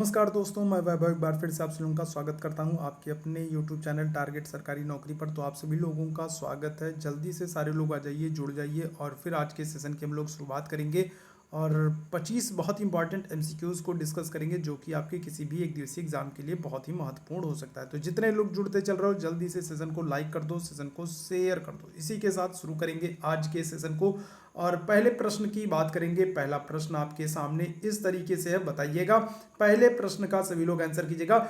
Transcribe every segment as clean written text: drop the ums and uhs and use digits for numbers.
नमस्कार दोस्तों, मैं वैभव एक बार फिर से आप सभी लोगों का स्वागत करता हूं आपके अपने YouTube चैनल टारगेट सरकारी नौकरी पर। तो आप सभी लोगों का स्वागत है। जल्दी से सारे लोग आ जाइए, जुड़ जाइए और फिर आज के सेशन की हम लोग शुरुआत करेंगे और 25 बहुत ही इंपॉर्टेंट MCQs को डिस्कस करेंगे जो कि आपके किसी भी एक दिवसीय एग्जाम के लिए बहुत ही महत्वपूर्ण हो सकता है। तो जितने लोग जुड़ते चल रहे हो जल्दी से सेशन को लाइक कर दो, सेशन को शेयर कर दो। इसी के साथ शुरू करेंगे आज के सेशन को और पहले प्रश्न की बात करेंगे। पहला प्रश्न आपके सामने इस तरीके से है, बताइएगा। पहले प्रश्न का सभी लोग आंसर कीजिएगा।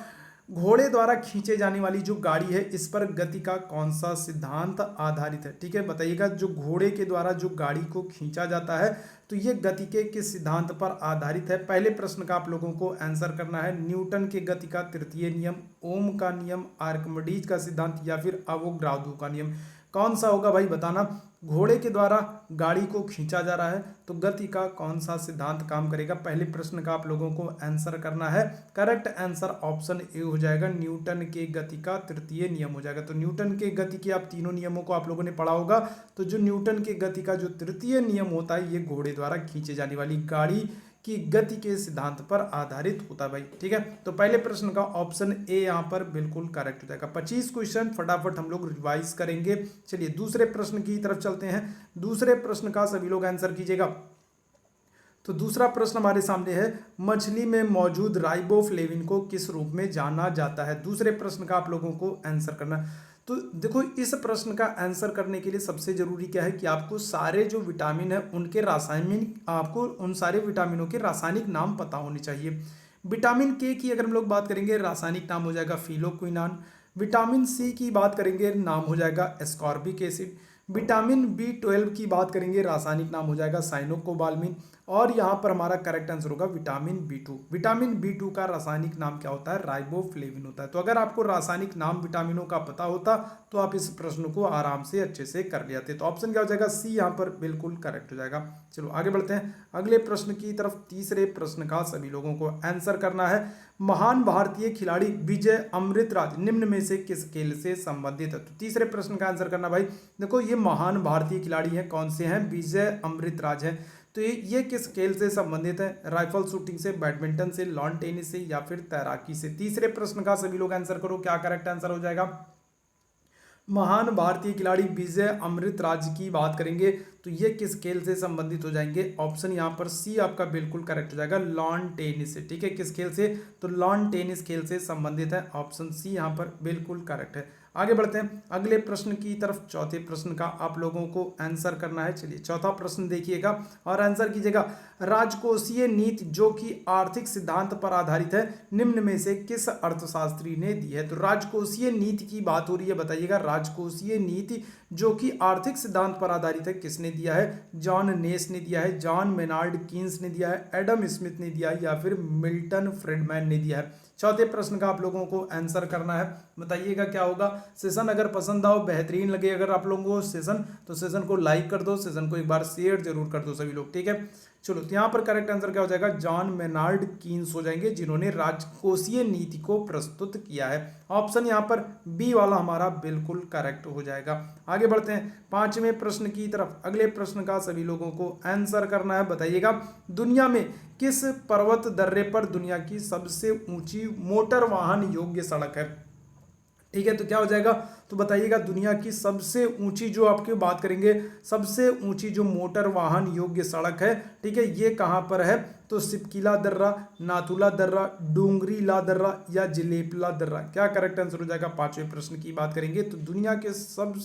घोड़े द्वारा खींचे जाने वाली जो गाड़ी है इस पर गति का कौन सा सिद्धांत आधारित है? ठीक है, बताइएगा। जो घोड़े के द्वारा जो गाड़ी को खींचा जाता है तो ये गति के किस सिद्धांत पर आधारित है? पहले प्रश्न का आप लोगों को आंसर करना है। न्यूटन के गति का तृतीय नियम, ओम का नियम, आर्किमिडीज का सिद्धांत या फिर अवोगाद्रो का नियम। कौन सा होगा भाई, बताना। घोड़े के द्वारा गाड़ी को खींचा जा रहा है तो गति का कौन सा सिद्धांत काम करेगा? पहले प्रश्न का आप लोगों को आंसर करना है। करेक्ट आंसर ऑप्शन ए हो जाएगा, न्यूटन के गति का तृतीय नियम हो जाएगा। तो न्यूटन के गति के आप तीनों नियमों को आप लोगों ने पढ़ा होगा। तो जो न्यूटन के गति का जो तृतीय नियम होता है ये घोड़े द्वारा खींचे जाने वाली गाड़ी की गति के सिद्धांत पर आधारित होता है भाई। ठीक है, तो पहले प्रश्न का ऑप्शन ए यहाँ पर बिल्कुल करेक्ट हो जाएगा। 25 क्वेश्चन फटाफट हम लोग रिवाइज करेंगे। चलिए दूसरे प्रश्न की तरफ चलते हैं। दूसरे प्रश्न का सभी लोग आंसर कीजिएगा। तो दूसरा प्रश्न हमारे सामने है, मछली में मौजूद राइबोफ्लेविन को किस रूप में जाना जाता है? दूसरे प्रश्न का आप लोगों को आंसर करना है। तो देखो, इस प्रश्न का आंसर करने के लिए सबसे जरूरी क्या है कि आपको सारे जो विटामिन है उनके रासायनिक, आपको उन सारे विटामिनों के रासायनिक नाम पता होने चाहिए। विटामिन के की अगर हम लोग बात करेंगे रासायनिक नाम हो जाएगा फिलोक्विनान। विटामिन सी की बात करेंगे नाम हो जाएगा एस्कॉर्बिक एसिड। विटामिन B12 की बात करेंगे रासायनिक नाम हो जाएगा साइनोकोबाल्मिन। और यहाँ पर हमारा करेक्ट आंसर होगा विटामिन B2। विटामिन B2 का रासायनिक नाम क्या होता है? राइबोफ्लेविन होता है। तो अगर आपको रासायनिक नाम विटामिनों का पता होता तो आप इस प्रश्न को आराम से अच्छे से कर लेते। तो ऑप्शन क्या हो जाएगा? सी यहाँ पर बिल्कुल करेक्ट हो जाएगा। चलो आगे बढ़ते हैं अगले प्रश्न की तरफ। तीसरे प्रश्न का सभी लोगों को आंसर करना है। महान भारतीय खिलाड़ी विजय अमृतराज निम्न में से किस खेल से संबंधित है? तो तीसरे प्रश्न का आंसर करना भाई। देखो, ये महान भारतीय खिलाड़ी हैं, कौन से हैं? विजय अमृतराज हैं। तो ये किस खेल से संबंधित है? राइफल शूटिंग से, बैडमिंटन से, लॉन टेनिस से या फिर तैराकी से? तीसरे प्रश्न का सभी लोग आंसर करो, क्या करेक्ट आंसर हो जाएगा? महान भारतीय खिलाड़ी विजय अमृतराज की बात करेंगे तो ये किस खेल से संबंधित हो जाएंगे? ऑप्शन यहाँ पर सी आपका बिल्कुल करेक्ट हो जाएगा, लॉन टेनिस से। ठीक है, किस खेल से? तो लॉन टेनिस खेल से संबंधित है। ऑप्शन सी यहाँ पर बिल्कुल करेक्ट है। आगे बढ़ते हैं अगले प्रश्न की तरफ। चौथे प्रश्न का आप लोगों को आंसर करना है। चलिए चौथा प्रश्न देखिएगा और आंसर कीजिएगा। राजकोषीय नीति जो कि आर्थिक सिद्धांत पर आधारित है निम्न में से किस अर्थशास्त्री ने दी है? तो राजकोषीय नीति की बात हो रही है, बताइएगा। राजकोषीय नीति जो कि आर्थिक सिद्धांत पर आधारित है किसने दिया है? जॉन नेस ने दिया है, जॉन मेनार्ड कीन्स ने दिया है, एडम स्मिथ ने दिया है या फिर मिल्टन फ्रीडमैन ने दिया है? चौथे प्रश्न का आप लोगों को आंसर करना है, बताइएगा क्या होगा। सेशन अगर पसंद आओ, बेहतरीन लगे अगर आप लोगों को सेशन, तो सेशन को लाइक कर दो, सेशन को एक बार शेयर जरूर कर दो सभी लोग। ठीक है, चलो तो यहाँ पर करेक्ट आंसर क्या हो जाएगा? जॉन मेनार्ड कीन्स हो जाएंगे, जिन्होंने राजकोषीय नीति को प्रस्तुत किया है। ऑप्शन यहाँ पर बी वाला हमारा बिल्कुल करेक्ट हो जाएगा। आगे बढ़ते हैं पांचवें प्रश्न की तरफ। अगले प्रश्न का सभी लोगों को आंसर करना है, बताइएगा। दुनिया में किस पर्वत दर्रे पर दुनिया की सबसे ऊंची मोटर वाहन योग्य सड़क है? ठीक है, तो क्या हो जाएगा? तो बताइएगा दुनिया की सबसे ऊंची, जो आपकी बात करेंगे सबसे ऊंची जो मोटर वाहन योग्य सड़क है, ठीक है, ये कहां पर है? तो सिपकीला दर्रा, नाथुला दर्रा, डोंगरीला दर्रा या जिलेपला दर्रा? क्या करेक्ट आंसर हो जाएगा? पांचवें प्रश्न की बात करेंगे तो दुनिया के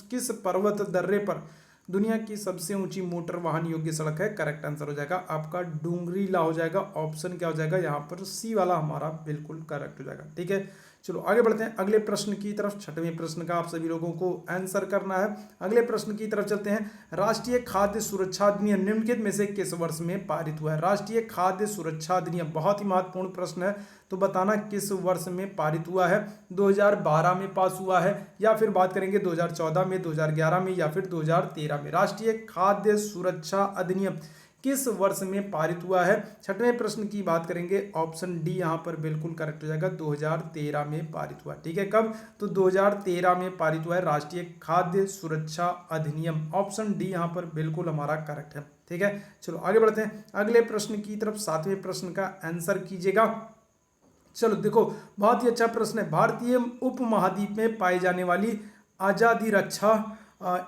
किस पर्वत दर्रे पर दुनिया की सबसे ऊंची मोटर वाहन योग्य सड़क है? करेक्ट आंसर हो जाएगा आपका डोंगरीला हो जाएगा। ऑप्शन क्या हो जाएगा यहाँ पर? सी वाला हमारा बिल्कुल करेक्ट हो जाएगा। ठीक है, चलो आगे बढ़ते हैं अगले प्रश्न की तरफ। छठवें प्रश्न का आप सभी लोगों को आंसर करना है। अगले प्रश्न की तरफ चलते हैं। राष्ट्रीय खाद्य सुरक्षा अधिनियम निम्नलिखित में से किस वर्ष में पारित हुआ है? राष्ट्रीय खाद्य सुरक्षा अधिनियम बहुत ही महत्वपूर्ण प्रश्न है, तो बताना किस वर्ष में पारित हुआ है? 2012 में पास हुआ है या फिर बात करेंगे 2014 में, 2011 में या फिर 2013 में? राष्ट्रीय खाद्य सुरक्षा अधिनियम किस वर्ष में पारित हुआ है? छठवें प्रश्न की बात करेंगे, ऑप्शन डी यहाँ पर बिल्कुल करेक्ट हो जाएगा, 2013 में पारित हुआ। ठीक है, कब? तो 2013 में पारित हुआ है राष्ट्रीय खाद्य सुरक्षा अधिनियम। ऑप्शन डी यहाँ पर बिल्कुल हमारा करेक्ट है। ठीक है, चलो आगे बढ़ते हैं अगले प्रश्न की तरफ। सातवें प्रश्न का आंसर कीजिएगा। चलो देखो, बहुत ही अच्छा प्रश्न है। भारतीय उपमहाद्वीप में पाई जाने वाली आजादी रक्षा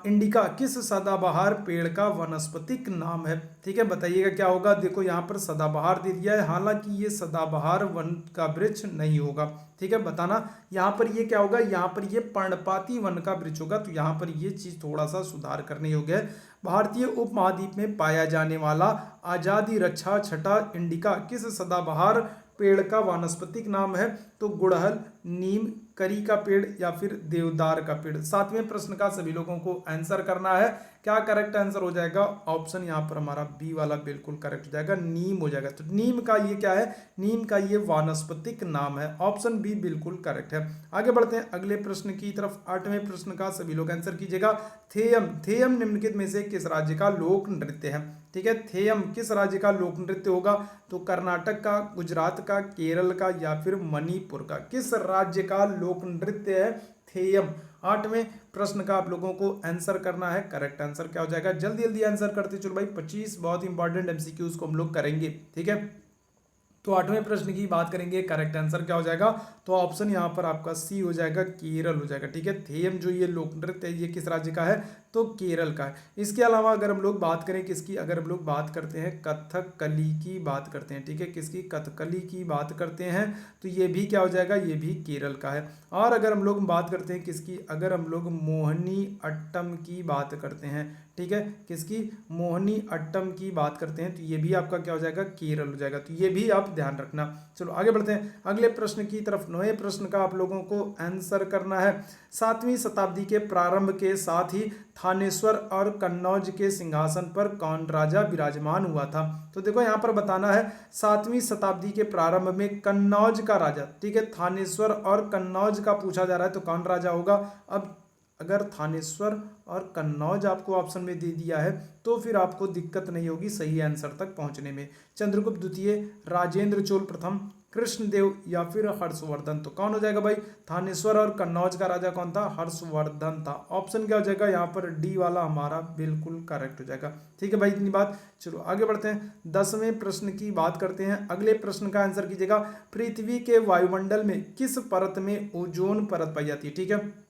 इंडिका किस सदाबहार पेड़ का वानस्पतिक नाम है? ठीक है, बताइएगा क्या होगा। देखो यहाँ पर सदाबहार दे दिया है, हालांकि ये सदाबहार वन का वृक्ष नहीं होगा। ठीक है, बताना यहाँ पर ये क्या होगा, यहाँ पर ये पर्णपाती वन का वृक्ष होगा। तो यहाँ पर ये चीज थोड़ा सा सुधार करने योग्य है। भारतीय उपमहाद्वीप में पाया जाने वाला आजादी रक्षा छटा इंडिका किस सदाबहार पेड़ का वानस्पतिक नाम है? तो गुड़हल, नीम, करी का पेड़ या फिर देवदार का पेड़। सातवें प्रश्न का सभी लोगों को आंसर करना है। क्या करेक्ट आंसर हो जाएगा? ऑप्शन यहाँ पर हमारा बी वाला बिल्कुल करेक्ट हो जाएगा, नीम हो जाएगा। तो नीम का ये क्या है? नीम का ये वानस्पतिक नाम है। ऑप्शन बी बिल्कुल करेक्ट है। आगे बढ़ते हैं अगले प्रश्न की तरफ। आठवें प्रश्न का सभी लोग आंसर कीजिएगा। थेयम, थेयम निम्नलिखित में से किस राज्य का लोक नृत्य है? ठीक है, थेयम किस राज्य का लोक नृत्य होगा? तो कर्नाटक का, गुजरात का, केरल का या फिर मणिपुर का? किस राज्य का लोक नृत्य है थेयम? आठवें प्रश्न का आप लोगों को आंसर करना है। करेक्ट आंसर क्या हो जाएगा? जल्दी जल्दी आंसर करते चलो भाई, 25 बहुत इंपॉर्टेंट एमसीक्यूज को हम लोग करेंगे। ठीक है, तो आठवें प्रश्न की बात करेंगे, करेक्ट आंसर क्या हो जाएगा? तो ऑप्शन यहाँ पर आपका सी हो जाएगा, केरल हो जाएगा। ठीक है, थेयम जो ये लोक नृत्य है ये किस राज्य का है? तो केरल का है। इसके अलावा अगर हम लोग बात करें किसकी, अगर हम लोग बात करते हैं कथकली की बात करते हैं, ठीक है, किसकी? कथकली की बात करते हैं, तो ये भी क्या हो जाएगा? ये भी केरल का है। और अगर हम लोग बात करते हैं किसकी, अगर हम लोग मोहिनी अट्टम की बात करते हैं, ठीक है, किसकी? मोहिनी अट्टम की बात करते हैं, तो ये भी आपका क्या हो जाएगा? केरल हो जाएगा। तो ये भी आप ध्यान रखना। चलो आगे बढ़ते हैं अगले प्रश्न की तरफ। 9वें प्रश्न का आप लोगों को आंसर करना है। 7वीं शताब्दी के प्रारंभ के साथ ही थानेश्वर और कन्नौज के सिंहासन पर कौन राजा विराजमान हुआ था? तो देखो यहाँ पर बताना है 7वीं शताब्दी के प्रारंभ में कन्नौज का राजा, ठीक है, थानेश्वर और कन्नौज का पूछा जा रहा है, तो कौन राजा होगा? अब अगर थानेश्वर और कन्नौज आपको ऑप्शन में दे दिया है तो फिर आपको दिक्कत नहीं होगी सही आंसर तक पहुंचने में। चंद्रगुप्त द्वितीय, राजेंद्र चोल प्रथम, कृष्णदेव या फिर हर्षवर्धन? तो कौन हो जाएगा भाई? थानेश्वर और कन्नौज का राजा कौन था? हर्षवर्धन था। ऑप्शन क्या हो जाएगा यहाँ पर? डी वाला हमारा बिल्कुल करेक्ट हो जाएगा। ठीक है भाई, इतनी बात। चलो आगे बढ़ते हैं 10वें प्रश्न की बात करते हैं। अगले प्रश्न का आंसर कीजिएगा। पृथ्वी के वायुमंडल में किस परत में ओजोन परत पाई जाती है? ठीक है,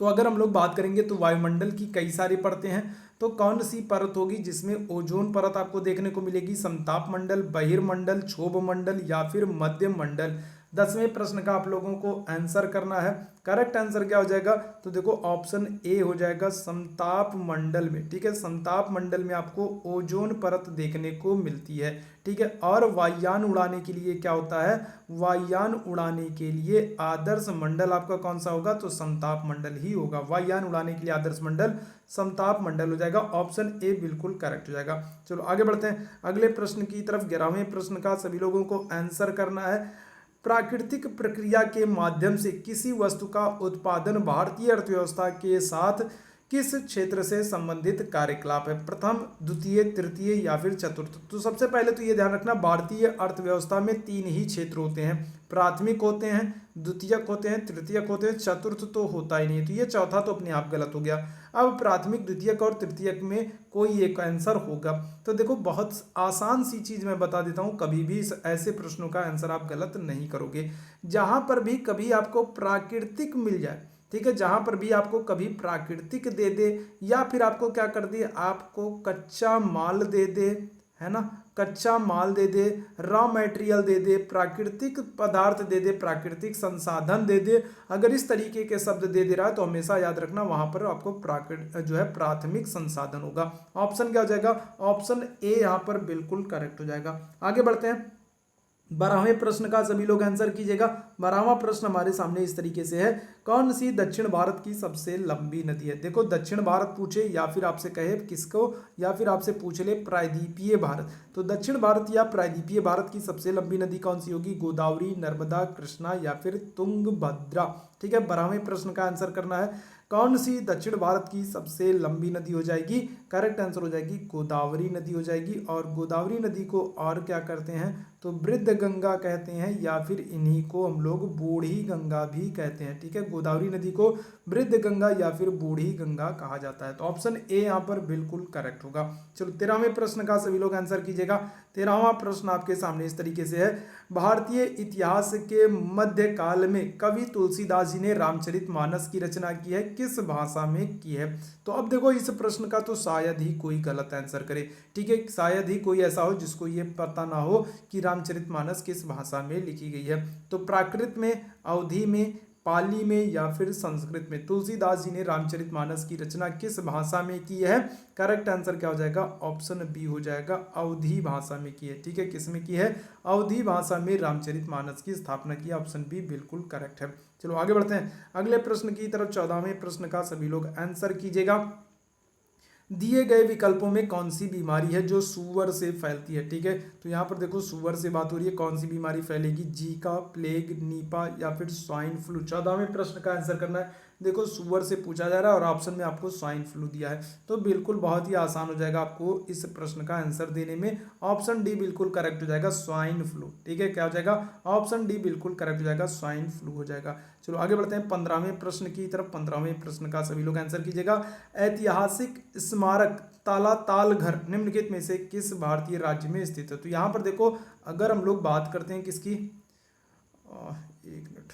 तो अगर हम लोग बात करेंगे तो वायुमंडल की कई सारी परतें हैं, तो कौन सी परत होगी जिसमें ओजोन परत आपको देखने को मिलेगी? समताप मंडल, बहिर्मंडल, क्षोभ मंडल या फिर मध्यम मंडल? 10वें प्रश्न का आप लोगों को आंसर करना है। करेक्ट आंसर क्या हो जाएगा? तो देखो ऑप्शन ए हो जाएगा, समताप मंडल में। ठीक है, समताप मंडल में आपको ओजोन परत देखने को मिलती है। ठीक है, और वायुयान उड़ाने के लिए क्या होता है? वायुयान उड़ाने के लिए आदर्श मंडल आपका कौन सा होगा? तो समताप मंडल ही होगा। वायुयान उड़ाने के लिए आदर्श मंडल समताप मंडल हो जाएगा। ऑप्शन ए बिल्कुल करेक्ट हो जाएगा। चलो आगे बढ़ते हैं अगले प्रश्न की तरफ। 11वें प्रश्न का सभी लोगों को आंसर करना है। प्राकृतिक प्रक्रिया के माध्यम से किसी वस्तु का उत्पादन भारतीय अर्थव्यवस्था के साथ किस क्षेत्र से संबंधित कार्यकलाप है? प्रथम, द्वितीय, तृतीय या फिर चतुर्थ? तो सबसे पहले तो ये ध्यान रखना, भारतीय अर्थव्यवस्था में 3 ही क्षेत्र होते हैं। प्राथमिक होते हैं, द्वितीयक होते हैं, तृतीयक होते हैं, चतुर्थ तो होता ही नहीं है। तो ये चौथा तो अपने आप गलत हो गया। अब प्राथमिक, द्वितीयक और तृतीयक में कोई एक आंसर होगा। तो देखो बहुत आसान सी चीज मैं बता देता हूँ, कभी भी ऐसे प्रश्नों का आंसर आप गलत नहीं करोगे। जहां पर भी कभी आपको प्राकृतिक मिल जाए, ठीक है, जहां पर भी आपको कभी प्राकृतिक दे दे या फिर आपको क्या कर दे, आपको कच्चा माल दे दे, है ना, कच्चा माल दे दे, रॉ मटेरियल दे दे, प्राकृतिक पदार्थ दे दे, प्राकृतिक संसाधन दे दे, अगर इस तरीके के शब्द दे दे रहा है तो हमेशा याद रखना वहां पर आपको जो है प्राथमिक संसाधन होगा। ऑप्शन क्या हो जाएगा? ऑप्शन ए यहाँ पर बिल्कुल करेक्ट हो जाएगा। आगे बढ़ते हैं 12वें प्रश्न का सभी लोग आंसर कीजिएगा। 12वां प्रश्न हमारे सामने इस तरीके से है, कौन सी दक्षिण भारत की सबसे लंबी नदी है? देखो दक्षिण भारत पूछे या फिर आपसे कहे किसको, या फिर आपसे पूछ ले प्रायद्वीपीय भारत, तो दक्षिण भारत या प्रायद्वीपीय भारत की सबसे लंबी नदी कौन सी होगी? गोदावरी, नर्मदा, कृष्णा या फिर तुंगभद्रा? ठीक है, 12वें प्रश्न का आंसर करना है। कौन सी दक्षिण भारत की सबसे लंबी नदी हो जाएगी? करेक्ट आंसर हो जाएगी गोदावरी नदी हो जाएगी। और गोदावरी नदी को और क्या करते हैं? तो वृद्ध गंगा कहते हैं या फिर इन्हीं को हम लोग बूढ़ी गंगा भी कहते हैं। ठीक है, गोदावरी नदी को वृद्ध गंगा या फिर बूढ़ी गंगा कहा जाता है। तो ऑप्शन ए यहाँ पर बिल्कुल करेक्ट होगा। चलो 13वें प्रश्न का सभी लोग आंसर कीजिएगा। 13वां प्रश्न आपके सामने इस तरीके से है, भारतीय इतिहास के मध्यकाल में कवि तुलसीदास जी ने रामचरितमानस की रचना की है, किस भाषा में की है। तो अब देखो इस प्रश्न का तो शायद ही कोई गलत आंसर करे, ठीक है, शायद ही कोई ऐसा हो जिसको ये पता ना हो कि रामचरितमानस किस भाषा में लिखी गई है। तो प्राकृत में, अवधी में, पाली में या फिर संस्कृत में तुलसीदास जी ने रामचरितमानस की रचना किस भाषा में की है। करेक्ट आंसर क्या हो जाएगा, ऑप्शन बी हो जाएगा, अवधी भाषा में की है, ठीक है, किस में की है, अवधी भाषा में रामचरितमानस की स्थापना की है, ऑप्शन बी बिल्कुल करेक्ट है। चलो आगे बढ़ते हैं अगले प्रश्न की तरफ। 14वें प्रश्न का सभी लोग आंसर कीजिएगा। दिए गए विकल्पों में कौन सी बीमारी है जो सुअर से फैलती है, ठीक है, तो यहाँ पर देखो सुअर से बात हो रही है, कौन सी बीमारी फैलेगी, जीका, प्लेग, नीपा या फिर स्वाइन फ्लू। 14वें प्रश्न का आंसर करना है। देखो सुअर से पूछा जा रहा है और ऑप्शन में आपको स्वाइन फ्लू दिया है, तो बिल्कुल बहुत ही आसान हो जाएगा आपको इस प्रश्न का आंसर देने में। ऑप्शन डी बिल्कुल करेक्ट हो जाएगा, स्वाइन फ्लू, ठीक है, क्या हो जाएगा, ऑप्शन डी बिल्कुल करेक्ट हो जाएगा, स्वाइन फ्लू हो जाएगा। चलो आगे बढ़ते हैं 15वें प्रश्न की तरफ। 15वें प्रश्न का सभी लोग आंसर कीजिएगा। ऐतिहासिक स्मारक तालाताल घर निम्नलिखित में से किस भारतीय राज्य में स्थित है। तो यहाँ पर देखो अगर हम लोग बात करते हैं किसकी, एक मिनट,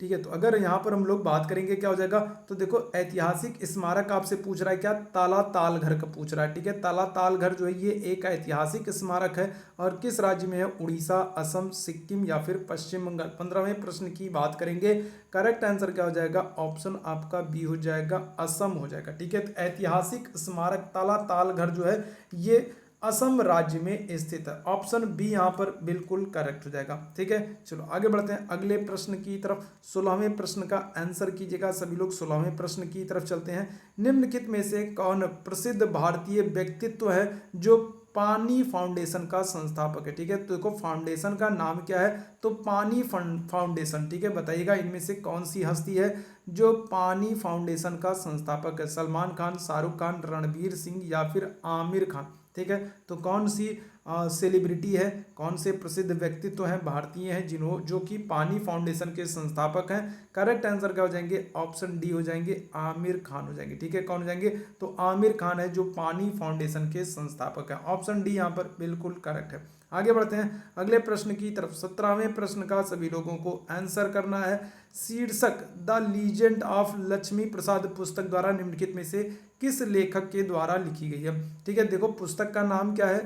ठीक है, तो अगर यहाँ पर हम लोग बात करेंगे क्या हो जाएगा, तो देखो ऐतिहासिक स्मारक आपसे पूछ रहा है क्या, तालाताल घर का पूछ रहा है, ठीक है, तालाताल घर जो है ये एक ऐतिहासिक स्मारक है और किस राज्य में है, उड़ीसा, असम, सिक्किम या फिर पश्चिम बंगाल। 15वें प्रश्न की बात करेंगे, करेक्ट आंसर क्या हो जाएगा, ऑप्शन आपका बी हो जाएगा, असम हो जाएगा, ठीक है। तो ऐतिहासिक स्मारक तालाताल घर जो है ये असम राज्य में स्थित है, ऑप्शन बी यहाँ पर बिल्कुल करेक्ट हो जाएगा, ठीक है। चलो आगे बढ़ते हैं अगले प्रश्न की तरफ। 16वें प्रश्न का आंसर कीजिएगा सभी लोग। 16वें प्रश्न की तरफ चलते हैं। निम्नलिखित में से कौन प्रसिद्ध भारतीय व्यक्तित्व है जो पानी फाउंडेशन का संस्थापक है, ठीक है, तो देखो फाउंडेशन का नाम क्या है, तो पानी फाउंडेशन, ठीक है, बताइएगा इनमें से कौन सी हस्ती है जो पानी फाउंडेशन का संस्थापक है। सलमान खान, शाहरुख खान, रणवीर सिंह या फिर आमिर खान, ठीक है, तो कौन सी सेलिब्रिटी है, कौन से प्रसिद्ध व्यक्तित्व हैं भारतीय हैं जो कि पानी फाउंडेशन के संस्थापक हैं। करेक्ट आंसर क्या हो जाएंगे, ऑप्शन डी हो जाएंगे, आमिर खान हो जाएंगे, ठीक है, कौन हो जाएंगे, तो आमिर खान है जो पानी फाउंडेशन के संस्थापक है, ऑप्शन डी यहाँ पर बिल्कुल करेक्ट है। आगे बढ़ते हैं अगले प्रश्न की तरफ। 17वें प्रश्न का सभी लोगों को आंसर करना है। शीर्षक द लीजेंड ऑफ लक्ष्मी प्रसाद पुस्तक द्वारा निम्नलिखित में से किस लेखक के द्वारा लिखी गई है, ठीक है, देखो पुस्तक का नाम क्या है,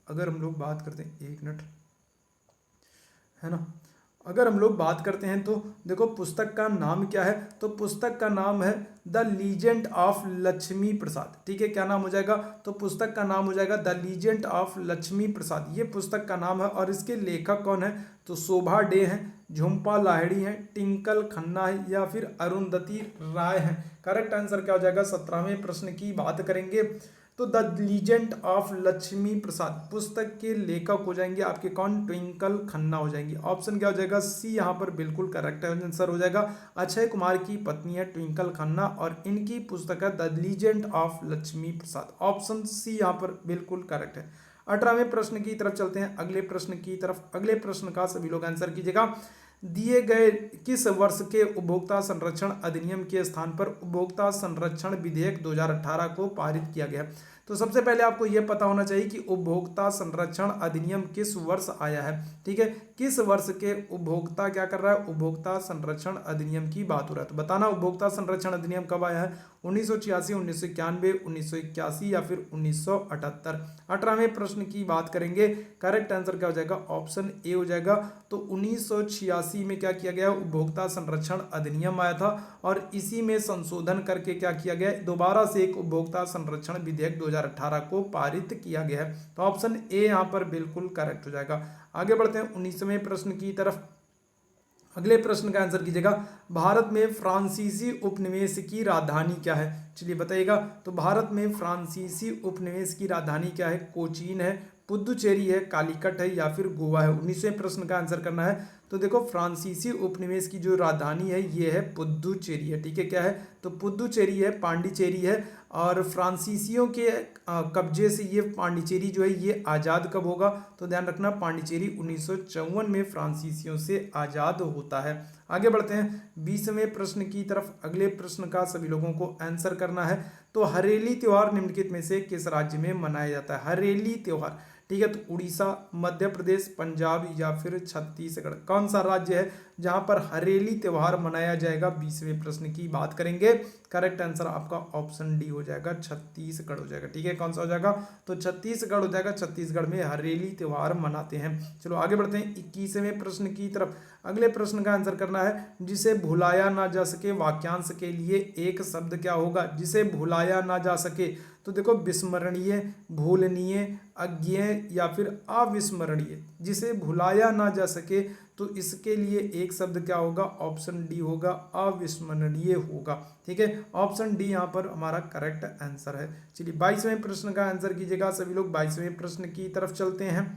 अगर हम लोग बात करते हैं, एक मिनट, है ना, अगर हम लोग बात करते हैं तो देखो पुस्तक का नाम क्या है, तो पुस्तक का नाम है द लीजेंड ऑफ लक्ष्मी प्रसाद, ठीक है, क्या नाम हो जाएगा, तो पुस्तक का नाम हो जाएगा द लीजेंड ऑफ लक्ष्मी प्रसाद, ये पुस्तक का नाम है। और इसके लेखक कौन है, तो शोभा डे हैं, झुम्पा लाहिड़ी हैं, टिंकल खन्ना है या फिर अरुंधति राय है। करेक्ट आंसर क्या हो जाएगा, 17वें प्रश्न की बात करेंगे तो द लीजेंड ऑफ लक्ष्मी प्रसाद पुस्तक के लेखक हो जाएंगे आपके कौन, ट्विंकल खन्ना हो जाएंगी, ऑप्शन क्या हो जाएगा, सी यहाँ पर बिल्कुल करेक्ट आंसर हो जाएगा। अक्षय कुमार की पत्नी है ट्विंकल खन्ना और इनकी पुस्तक है the legend of Lakshmi Prasad, option c यहाँ पर बिल्कुल करेक्ट है। 18वें प्रश्न की तरफ चलते हैं अगले प्रश्न की तरफ। अगले प्रश्न का सभी लोग आंसर कीजिएगा। दिए गए किस वर्ष के उपभोक्ता संरक्षण अधिनियम के स्थान पर उपभोक्ता संरक्षण विधेयक 2018 को पारित किया गया। तो सबसे पहले आपको यह पता होना चाहिए कि उपभोक्ता संरक्षण अधिनियम किस वर्ष आया है, ठीक है, किस वर्ष के उपभोक्ता क्या कर रहा है, उपभोक्ता संरक्षण अधिनियम की बात हो रहा है। तो बताना उपभोक्ता संरक्षण अधिनियम कब आया है, 1986, 1991, 1981 या फिर 1978। 18वें प्रश्न की बात करेंगे, करेक्ट आंसर क्या हो जाएगा, ऑप्शन ए हो जाएगा। तो 1986 में क्या किया गया, उपभोक्ता संरक्षण अधिनियम आया था और इसी में संशोधन करके क्या किया गया, दोबारा से एक उपभोक्ता संरक्षण विधेयक 2018 को पारित किया गया है। तो ऑप्शन ए यहाँ पर बिल्कुल करेक्ट हो जाएगा। आगे बढ़ते हैं 19वें प्रश्न की तरफ। अगले प्रश्न का आंसर कीजिएगा। भारत में फ्रांसीसी उपनिवेश की राजधानी क्या है, चलिए बताइएगा। तो भारत में फ्रांसीसी उपनिवेश की राजधानी क्या है, कोचीन है, पुदुचेरी है, कालीकट है या फिर गोवा है। 19वें प्रश्न का आंसर करना है। तो देखो फ्रांसीसी उपनिवेश की जो राजधानी है ये है पुदुचेरी है, ठीक है, क्या है, तो पुदुचेरी है, पांडिचेरी है। और फ्रांसीसियों के कब्जे से ये पांडिचेरी जो है ये आज़ाद कब होगा, तो ध्यान रखना पांडिचेरी 1954 में फ्रांसीसियों से आज़ाद होता है। आगे बढ़ते हैं 20वें प्रश्न की तरफ। अगले प्रश्न का सभी लोगों को आंसर करना है। तो हरेली त्योहार निम्नलिखित में से किस राज्य में मनाया जाता है? हरेली त्योहार, ठीक है, तो उड़ीसा, मध्य प्रदेश, पंजाब या फिर छत्तीसगढ़, कौन सा राज्य है जहां पर हरेली त्योहार मनाया जाएगा? 20वें प्रश्न की बात करेंगे। करेक्ट आंसर आपका ऑप्शन डी हो जाएगा, छत्तीसगढ़ हो जाएगा। ठीक है, कौन सा हो जाएगा? तो छत्तीसगढ़ हो जाएगा। छत्तीसगढ़ में हरेली त्योहार मनाते हैं। चलो आगे बढ़ते हैं 21वें प्रश्न की तरफ। अगले प्रश्न का आंसर करना है, जिसे भुलाया ना जा सके, वाक्यांश के लिए एक शब्द क्या होगा? जिसे भुलाया ना जा सके, तो देखो विस्मरणीय, भूलनीय, अज्ञेय या फिर अविस्मरणीय। जिसे भुलाया ना जा सके तो इसके लिए एक शब्द क्या होगा? ऑप्शन डी होगा, अविस्मरणीय होगा। ठीक है, ऑप्शन डी यहाँ पर हमारा करेक्ट आंसर है। चलिए 22वें प्रश्न का आंसर कीजिएगा सभी लोग। 22वें प्रश्न की तरफ चलते हैं।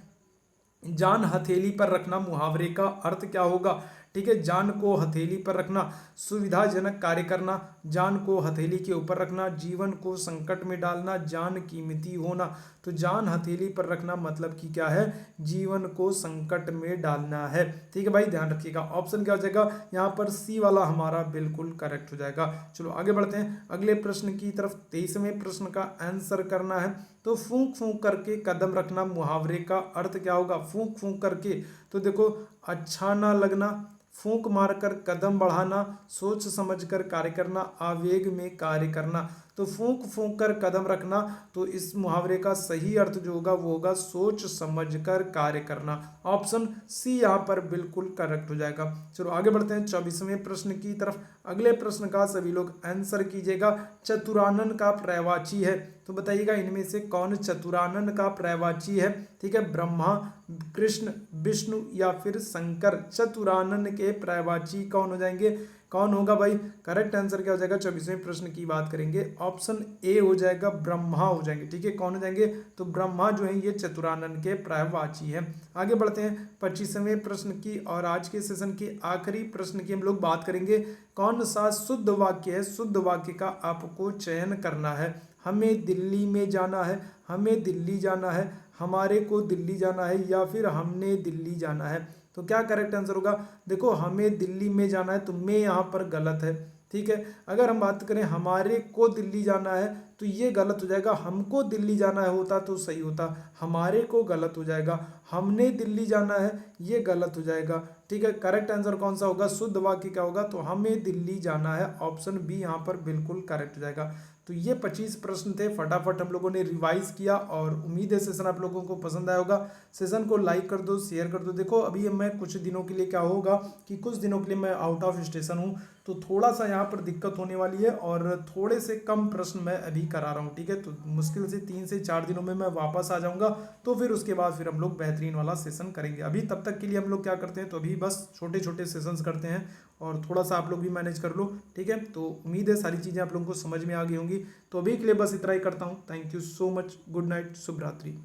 जान हथेली पर रखना मुहावरे का अर्थ क्या होगा? ठीक है, जान को हथेली पर रखना, सुविधाजनक कार्य करना, जान को हथेली के ऊपर रखना, जीवन को संकट में डालना, जान कीमती होना। तो जान हथेली पर रखना मतलब कि क्या है? जीवन को संकट में डालना है। ठीक है भाई, ध्यान रखिएगा। ऑप्शन क्या हो जाएगा यहाँ पर? सी वाला हमारा बिल्कुल करेक्ट हो जाएगा। चलो आगे बढ़ते हैं अगले प्रश्न की तरफ। 23वें प्रश्न का आंसर करना है। तो फूंक फूंक करके कदम रखना मुहावरे का अर्थ क्या होगा? फूंक फूंक करके, तो देखो अच्छा ना लगना, फूंक मारकर कदम बढ़ाना, सोच समझकर कार्य करना, आवेग में कार्य करना। तो फूंक फूंक कर कदम रखना, तो इस मुहावरे का सही अर्थ जो होगा वो होगा सोच समझकर कार्य करना। ऑप्शन सी यहाँ पर बिल्कुल करेक्ट हो जाएगा। चलो आगे बढ़ते हैं 24वें प्रश्न की तरफ। अगले प्रश्न का सभी लोग आंसर कीजिएगा। चतुरानन का पर्यायवाची है, तो बताइएगा इनमें से कौन चतुरानन का पर्यायवाची है? ठीक है, ब्रह्मा, कृष्ण, विष्णु या फिर शंकर। चतुरानन के पर्यायवाची कौन हो जाएंगे? कौन होगा भाई? करेक्ट आंसर क्या हो जाएगा? 24वें प्रश्न की बात करेंगे, ऑप्शन ए हो जाएगा, ब्रह्मा हो जाएंगे। ठीक है, कौन हो जाएंगे? तो ब्रह्मा जो है ये चतुरानन के पर्यायवाची है। आगे बढ़ते हैं 25वें प्रश्न की और आज के सेशन के आखिरी प्रश्न की हम लोग बात करेंगे। कौन सा शुद्ध वाक्य है? शुद्ध वाक्य का आपको चयन करना है। हमें दिल्ली में जाना है, हमें दिल्ली जाना है, हमारे को दिल्ली जाना है या फिर हमने दिल्ली जाना है। तो क्या करेक्ट आंसर होगा? देखो हमें दिल्ली में जाना है तो मैं यहाँ पर गलत है। ठीक है, अगर हम बात करें हमारे को दिल्ली जाना है तो ये गलत हो जाएगा। हमको दिल्ली जाना है होता तो सही होता, हमारे को गलत हो जाएगा। हमने दिल्ली जाना है ये गलत हो जाएगा। ठीक है, करेक्ट आंसर कौन सा होगा? शुद्ध वाक्य क्या होगा? तो हमें दिल्ली जाना है, ऑप्शन बी यहाँ पर बिल्कुल करेक्ट हो जाएगा। तो ये 25 प्रश्न थे, फटाफट हम लोगों ने रिवाइज किया और उम्मीद है सेशन आप लोगों को पसंद आया होगा। सेशन को लाइक कर दो, शेयर कर दो। देखो अभी मैं कुछ दिनों के लिए क्या होगा कि कुछ दिनों के लिए मैं आउट ऑफ स्टेशन हूँ, तो थोड़ा सा यहाँ पर दिक्कत होने वाली है और थोड़े से कम प्रश्न मैं अभी करा रहा हूँ। ठीक है, तो मुश्किल से 3 से 4 दिनों में मैं वापस आ जाऊँगा, तो फिर उसके बाद फिर हम लोग बेहतरीन वाला सेशन करेंगे। अभी तब तक के लिए हम लोग क्या करते हैं, तो अभी बस छोटे छोटे सेशंस करते हैं और थोड़ा सा आप लोग भी मैनेज कर लो। ठीक है, तो उम्मीद है सारी चीज़ें आप लोगों को समझ में आ गई होंगी। तो अभी के लिए बस इतना ही करता हूँ। Thank you so much, good night, शुभ रात्रि।